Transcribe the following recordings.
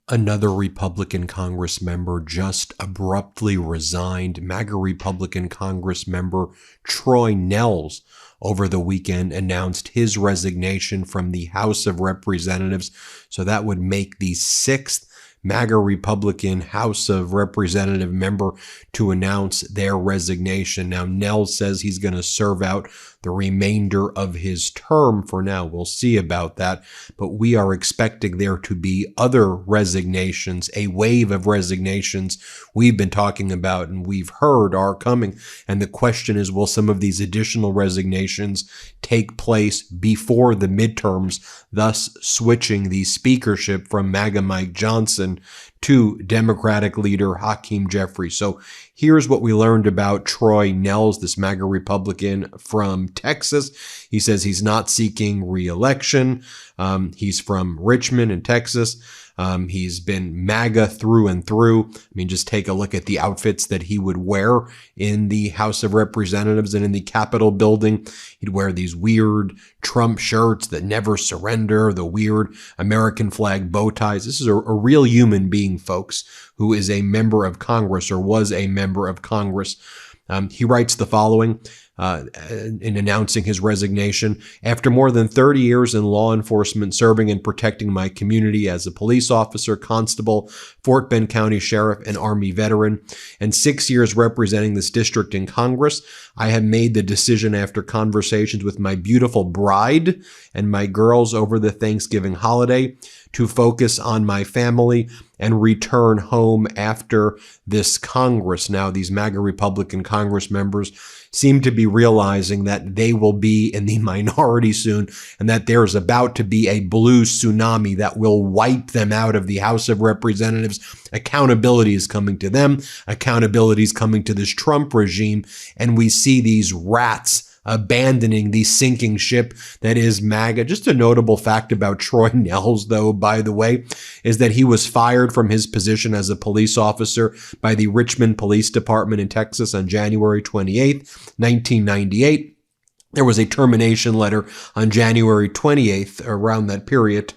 Another Republican Congress member just abruptly resigned. MAGA Republican Congress member Troy Nehls over the weekend announced his resignation from the House of Representatives. So that would make the sixth MAGA Republican House of Representative member to announce their resignation. Now, Nehls says he's going to serve out the remainder of his term for now. We'll see about that. But we are expecting there to be other resignations, a wave of resignations we've been talking about and we've heard are coming. And the question is, will some of these additional resignations take place before the midterms, thus switching the speakership from MAGA Mike Johnson to Democratic leader Hakeem Jeffries? So here's what we learned about Troy Nehls, this MAGA Republican from Texas. He says he's not seeking re-election. He's from Richmond in Texas. He's been MAGA through and through. I mean, just take a look at the outfits that he would wear in the House of Representatives and in the Capitol building. He'd wear these weird Trump shirts that never surrender, the weird American flag bow ties. This is a real human being, folks, who is a member of Congress or was a member of Congress. He writes the following in announcing his resignation. After more than 30 years in law enforcement, serving and protecting my community as a police officer, constable, Fort Bend County Sheriff, and Army veteran, and 6 years representing this district in Congress, I have made the decision after conversations with my beautiful bride and my girls over the Thanksgiving holiday to focus on my family and return home after this Congress. Now, these MAGA Republican Congress members seem to be realizing that they will be in the minority soon and that there's about to be a blue tsunami that will wipe them out of the House of Representatives. Accountability is coming to them. Accountability is coming to this Trump regime. And we see these rats abandoning the sinking ship that is MAGA. Just a notable fact about Troy Nehls, though, by the way, is that he was fired from his position as a police officer by the Richmond Police Department in Texas on January 28th, 1998. There was a termination letter on January 28th, around that period,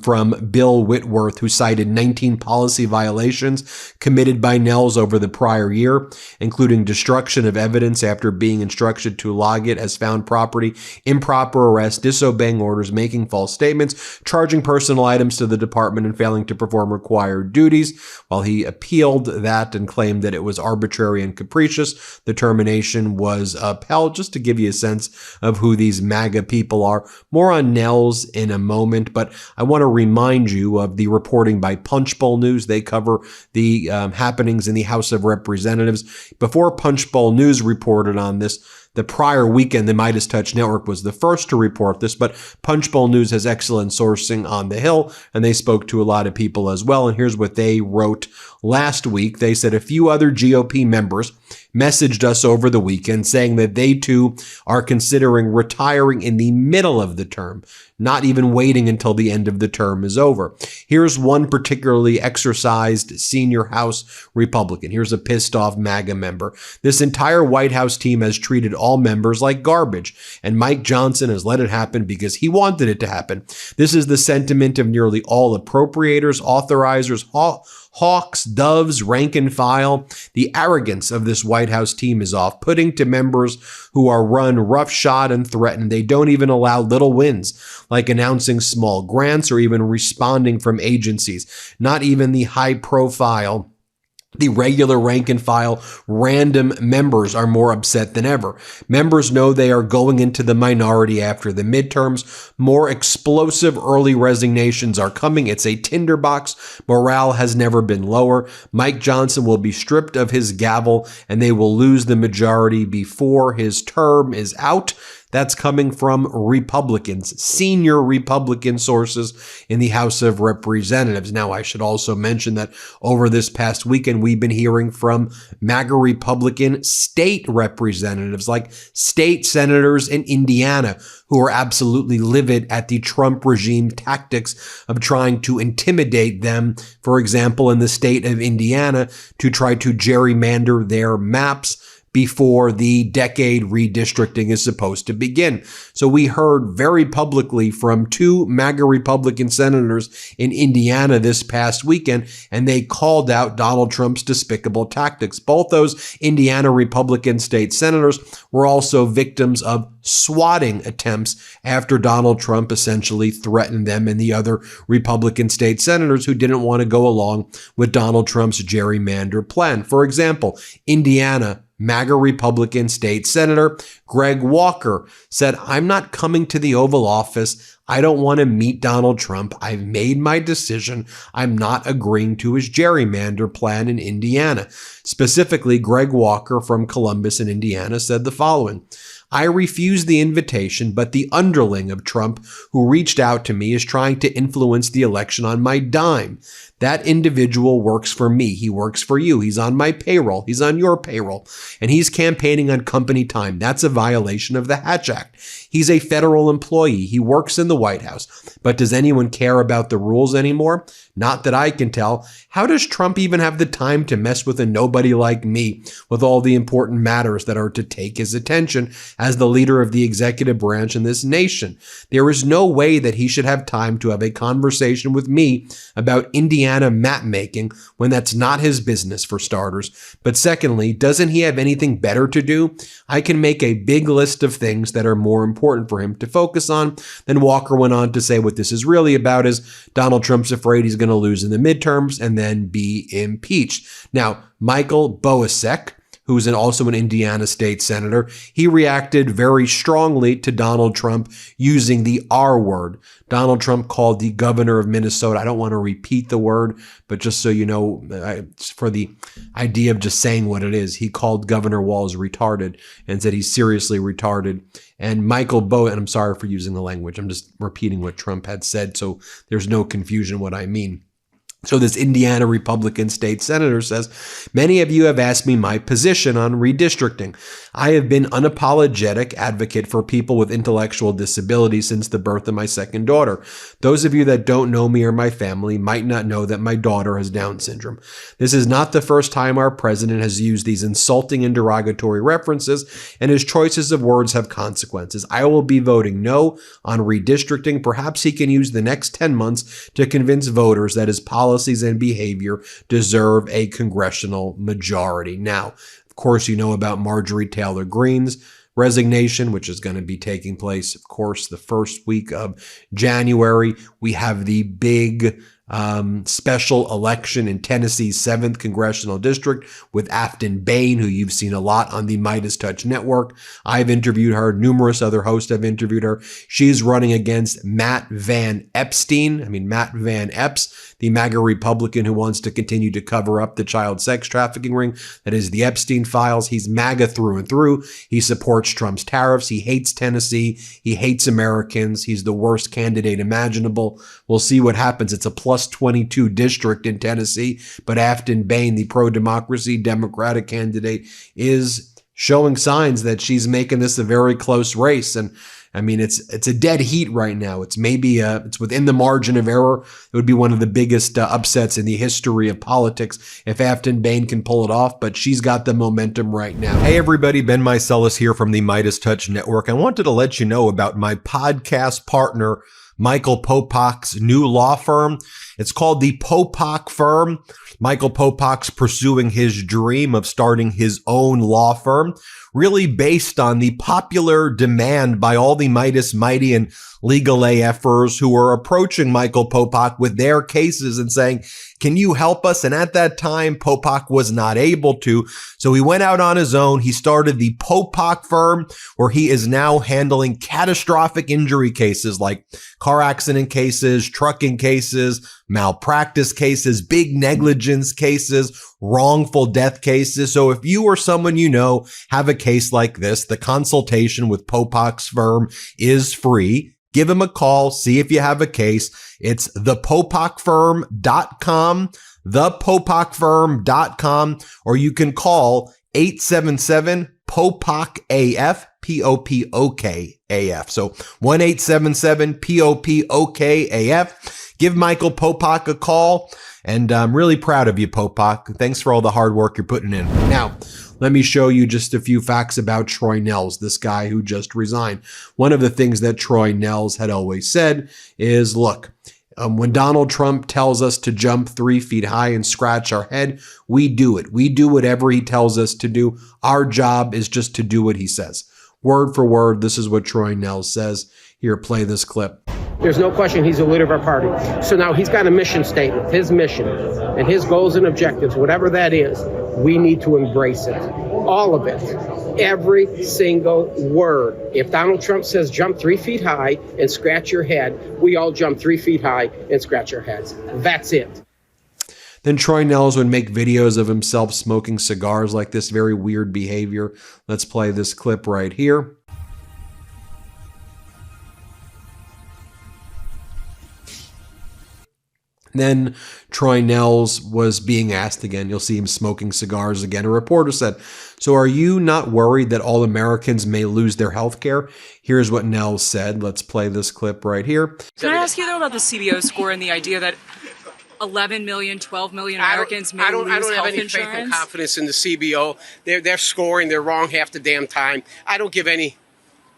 from Bill Whitworth, who cited 19 policy violations committed by Nehls over the prior year, including destruction of evidence after being instructed to log it as found property, improper arrest, disobeying orders, making false statements, charging personal items to the department, and failing to perform required duties. While he appealed that and claimed that it was arbitrary and capricious, the termination was upheld. Just to give you a sense of who these MAGA people are. More on Nehls in a moment, but I want to remind you of the reporting by Punchbowl News. They cover the happenings in the House of Representatives. Before Punchbowl News reported on this, the prior weekend, the MeidasTouch Network was the first to report this, but Punchbowl News has excellent sourcing on the Hill, and they spoke to a lot of people as well. And here's what they wrote last week. They said a few other GOP members messaged us over the weekend saying that they too are considering retiring in the middle of the term, not even waiting until the end of the term is over. Here's one particularly exercised senior House Republican. Here's a pissed off MAGA member. This entire White House team has treated all members like garbage, and Mike Johnson has let it happen because he wanted it to happen. This is the sentiment of nearly all appropriators, authorizers, hawks, doves, rank and file. The arrogance of this White House team is off-putting to members who are run roughshod and threatened. They don't even allow little wins, like announcing small grants or even responding from agencies. Not even the high-profile, the regular rank and file random members are more upset than ever. Members know they are going into the minority after the midterms. More explosive early resignations are coming. It's a tinderbox. Morale has never been lower. Mike Johnson will be stripped of his gavel and they will lose the majority before his term is out. That's coming from Republicans, senior Republican sources in the House of Representatives. Now, I should also mention that over this past weekend, we've been hearing from MAGA Republican state representatives, like state senators in Indiana, who are absolutely livid at the Trump regime tactics of trying to intimidate them, for example, in the state of Indiana, to try to gerrymander their maps. before the decade redistricting is supposed to begin. So we heard very publicly from two MAGA Republican senators in Indiana this past weekend, and they called out Donald Trump's despicable tactics. Both those Indiana Republican state senators were also victims of swatting attempts after Donald Trump essentially threatened them and the other Republican state senators who didn't want to go along with Donald Trump's gerrymander plan. For example, Indiana MAGA Republican State Senator Greg Walker said, "I'm not coming to the Oval Office. I don't want to meet Donald Trump. I've made my decision. I'm not agreeing to his gerrymander plan in Indiana." Specifically, Greg Walker from Columbus in Indiana said the following: "I refuse the invitation, but the underling of Trump who reached out to me is trying to influence the election on my dime. That individual works for me. He works for you. He's on my payroll. He's on your payroll. And he's campaigning on company time. That's a violation of the Hatch Act. He's a federal employee. He works in the White House. But does anyone care about the rules anymore? Not that I can tell. How does Trump even have the time to mess with a nobody like me with all the important matters that are to take his attention as the leader of the executive branch in this nation? There is no way that he should have time to have a conversation with me about Indiana map making when that's not his business, for starters. But secondly, doesn't he have anything better to do? I can make a big list of things that are more important for him to focus on." Then Walker went on to say what this is really about is Donald Trump's afraid he's going to lose in the midterms and then be impeached. Now, Michael Boasek, who's also an Indiana state senator, he reacted very strongly to Donald Trump using the R word. Donald Trump called the governor of Minnesota, I don't want to repeat the word, but just so you know, for the idea of just saying what it is, he called Governor Walz retarded and said he's seriously retarded. And Michael and I'm sorry for using the language, I'm just repeating what Trump had said so there's no confusion what I mean. So this Indiana Republican state senator says, "Many of you have asked me my position on redistricting. I have been unapologetic advocate for people with intellectual disabilities since the birth of my second daughter. Those of you that don't know me or my family might not know that my daughter has Down syndrome. This is not the first time our president has used these insulting and derogatory references, and his choices of words have consequences. I will be voting no on redistricting. Perhaps he can use the next 10 months to convince voters that his policies and behavior deserve a congressional majority." Now, of course, you know about Marjorie Taylor Greene's resignation, which is going to be taking place, of course, the first week of January. We have the big special election in Tennessee's 7th congressional district with Afton Bain, who you've seen a lot on the MeidasTouch network. I've interviewed her. Numerous other hosts have interviewed her. She's running against Matt Van Epps, the MAGA Republican who wants to continue to cover up the child sex trafficking ring that is the Epstein files. He's MAGA through and through. He supports Trump's tariffs. He hates Tennessee. He hates Americans. He's the worst candidate imaginable. We'll see what happens. It's a plus 22 district in Tennessee, but Afton Bain, the pro-democracy Democratic candidate, is showing signs that she's making this a very close race. And I mean, it's a dead heat right now. It's maybe it's within the margin of error. It would be one of the biggest upsets in the history of politics if Afton Bain can pull it off, but she's got the momentum right now. Hey everybody, Ben Meiselas here from the MeidasTouch Network. I wanted to let you know about my podcast partner, Michael Popak's new law firm. It's called the Popak Firm. Michael Popak's pursuing his dream of starting his own law firm, really based on the popular demand by all the Meidas Mighty and legal AFers who were approaching Michael Popak with their cases and saying, "Can you help us?" And at that time, Popak was not able to. So he went out on his own. He started the Popak Firm, where he is now handling catastrophic injury cases like car accident cases, trucking cases, malpractice cases, big negligence cases, wrongful death cases. So if you or someone you know have a case like this, the consultation with Popak's firm is free. Give him a call. See if you have a case. It's thepopakfirm.com, thepopakfirm.com, or you can call 877-POPOK-AF, POPOK-AF. So 1-877-POPOK-AF. Give Michael Popok a call. And I'm really proud of you, Popok. Thanks for all the hard work you're putting in. Now, let me show you just a few facts about Troy Nehls, this guy who just resigned. One of the things that Troy Nehls had always said is, look, when Donald Trump tells us to jump 3 feet high and scratch our head, we do it. We do whatever he tells us to do. Our job is just to do what he says. Word for word, this is what Troy Nehls says. Here, play this clip. There's no question he's the leader of our party. So now he's got a mission statement, his mission, and his goals and objectives, whatever that is, we need to embrace it. All of it. Every single word. If Donald Trump says jump 3 feet high and scratch your head, we all jump 3 feet high and scratch our heads. That's it. Then Troy Nehls would make videos of himself smoking cigars like this, very weird behavior. Let's play this clip right here. Then Troy Nehls was being asked again. You'll see him smoking cigars again. A reporter said, so are you not worried that all Americans may lose their health care? Here's what Nehls said. Let's play this clip right here. Can I ask you, though, about the CBO score and the idea that 11 million, 12 million Americans may lose health insurance? I don't have any faith and confidence in the CBO. They're scoring. They're wrong half the damn time. I don't give any...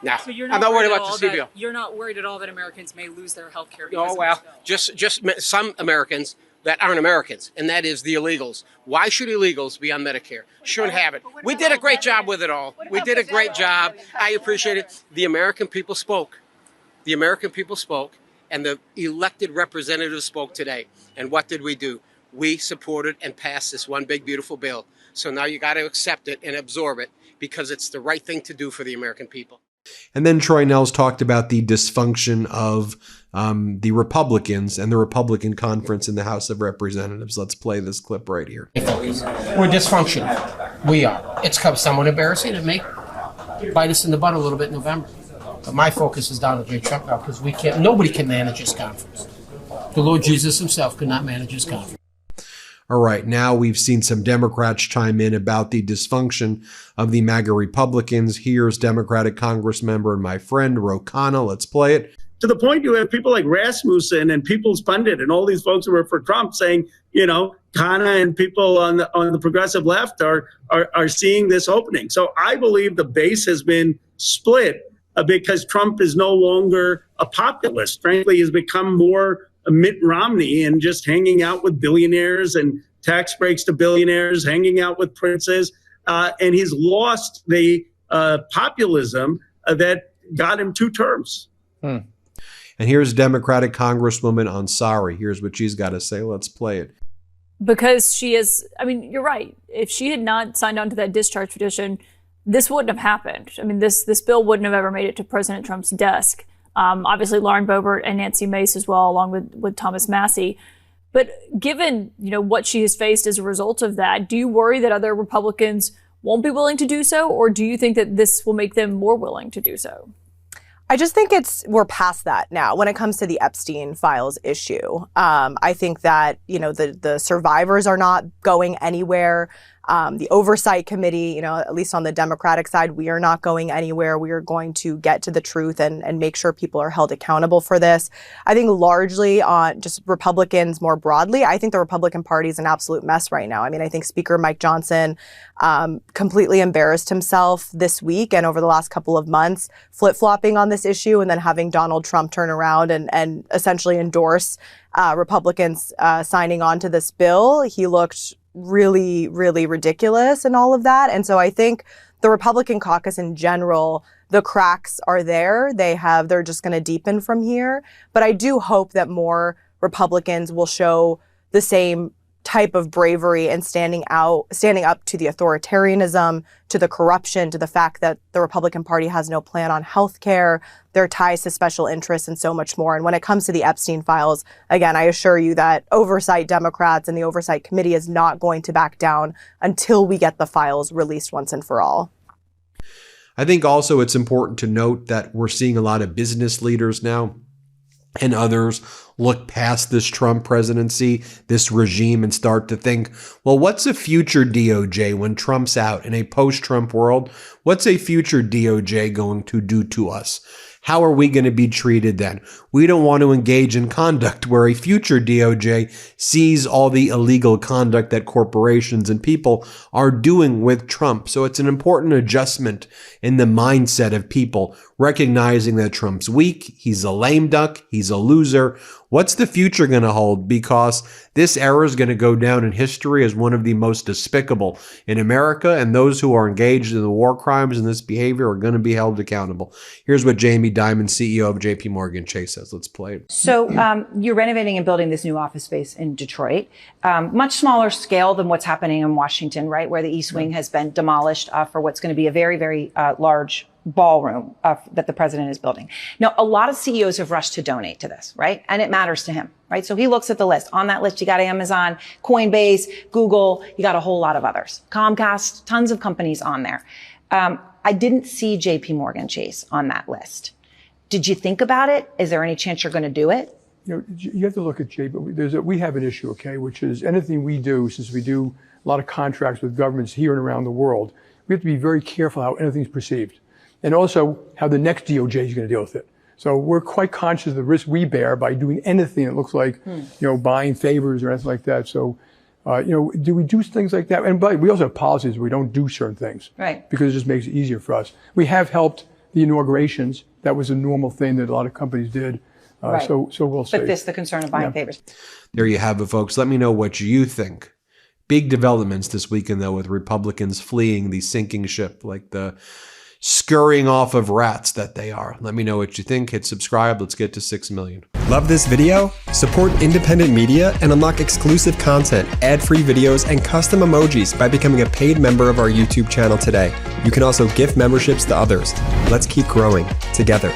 No, so I'm not worried about the CBO. You're not worried at all that Americans may lose their health care? Oh, well, just some Americans that aren't Americans, and that is the illegals. Why should illegals be on Medicare? Shouldn't have it. We did a great job with it all. We did a great job. I appreciate it. The American people spoke. The American people spoke, and the elected representatives spoke today. And what did we do? We supported and passed this one big, beautiful bill. So now you got to accept it and absorb it because it's the right thing to do for the American people. And then Troy Nehls talked about the dysfunction of the Republicans and the Republican conference in the House of Representatives. Let's play this clip right here. We're dysfunctional. We are. It's somewhat embarrassing. It may bite us in the butt a little bit in November. But my focus is Donald J. Trump now because nobody can manage his conference. The Lord Jesus himself could not manage his conference. All right, now we've seen some Democrats chime in about the dysfunction of the MAGA Republicans. Here's Democratic Congressmember and my friend Ro Khanna. Let's play it. To the point you have people like Rasmussen and People's Pundit and all these folks who are for Trump saying, you know, Khanna and people on the progressive left are seeing this opening. So I believe the base has been split because Trump is no longer a populist. Frankly, he's become more Mitt Romney and just hanging out with billionaires and tax breaks to billionaires, hanging out with princes. And he's lost the populism that got him 2 terms. And here's Democratic Congresswoman Ansari. Here's what she's got to say. Let's play it. Because she is, I mean, you're right. If she had not signed on to that discharge petition, this wouldn't have happened. I mean, this bill wouldn't have ever made it to President Trump's desk. Obviously, Lauren Boebert and Nancy Mace as well, along with Thomas Massie. But given, you know, what she has faced as a result of that, do you worry that other Republicans won't be willing to do so? Or do you think that this will make them more willing to do so? I just think we're past that now when it comes to the Epstein files issue. I think that, you know, the survivors are not going anywhere. The oversight committee, you know, at least on the Democratic side, we are not going anywhere. We are going to get to the truth and make sure people are held accountable for this. I think largely on just Republicans more broadly, I think the Republican Party is an absolute mess right now. I mean, I think Speaker Mike Johnson completely embarrassed himself this week and over the last couple of months, flip-flopping on this issue and then having Donald Trump turn around and essentially endorse Republicans signing on to this bill. He looked really, really ridiculous and all of that. And so I think the Republican caucus in general, the cracks are there. They're just going to deepen from here. But I do hope that more Republicans will show the same type of bravery and standing up to the authoritarianism, to the corruption, to the fact that the Republican Party has no plan on health care, their ties to special interests, and so much more. And when it comes to the Epstein files, again, I assure you that oversight Democrats and the oversight committee is not going to back down until we get the files released once and for all. I think also it's important to note that we're seeing a lot of business leaders now and others look past this Trump presidency, this regime, and start to think, well, what's a future DOJ when Trump's out in a post-Trump world? What's a future DOJ going to do to us? How are we going to be treated then? We don't want to engage in conduct where a future DOJ sees all the illegal conduct that corporations and people are doing with Trump. So it's an important adjustment in the mindset of people, recognizing that Trump's weak, he's a lame duck, he's a loser. What's the future going to hold? Because this era is going to go down in history as one of the most despicable in America, and those who are engaged in the war crimes and this behavior are going to be held accountable. Here's what Jamie Dimon, CEO of JP Morgan Chase, says. Let's play it. So you're renovating and building this new office space in Detroit, much smaller scale than what's happening in Washington, right, where the East Wing has been demolished for what's going to be a very, very large ballroom that the president is building. Now, a lot of CEOs have rushed to donate to this, right? And it matters to him, right? So he looks at the list. On that list, you got Amazon, Coinbase, Google, you got a whole lot of others. Comcast, tons of companies on there. I didn't see JP Morgan Chase on that list. Did you think about it? Is there any chance you're going to do it? You know, you have to look at JP. We have an issue, okay, which is anything we do, since we do a lot of contracts with governments here and around the world, we have to be very careful how anything's perceived. And also how the next DOJ is going to deal with it. So we're quite conscious of the risk we bear by doing anything that looks like, buying favors or anything like that. So, do we do things like that? And but we also have policies where we don't do certain things. Right. Because it just makes it easier for us. We have helped the inaugurations. That was a normal thing that a lot of companies did. Right. So we'll see. But the concern of buying favors. There you have it, folks. Let me know what you think. Big developments this weekend, though, with Republicans fleeing the sinking ship like the scurrying off of rats that they are. Let me know what you think. Hit subscribe. Let's get to 6 million. Love this video? Support independent media and unlock exclusive content, ad-free videos, and custom emojis by becoming a paid member of our YouTube channel today. You can also gift memberships to others. Let's keep growing together.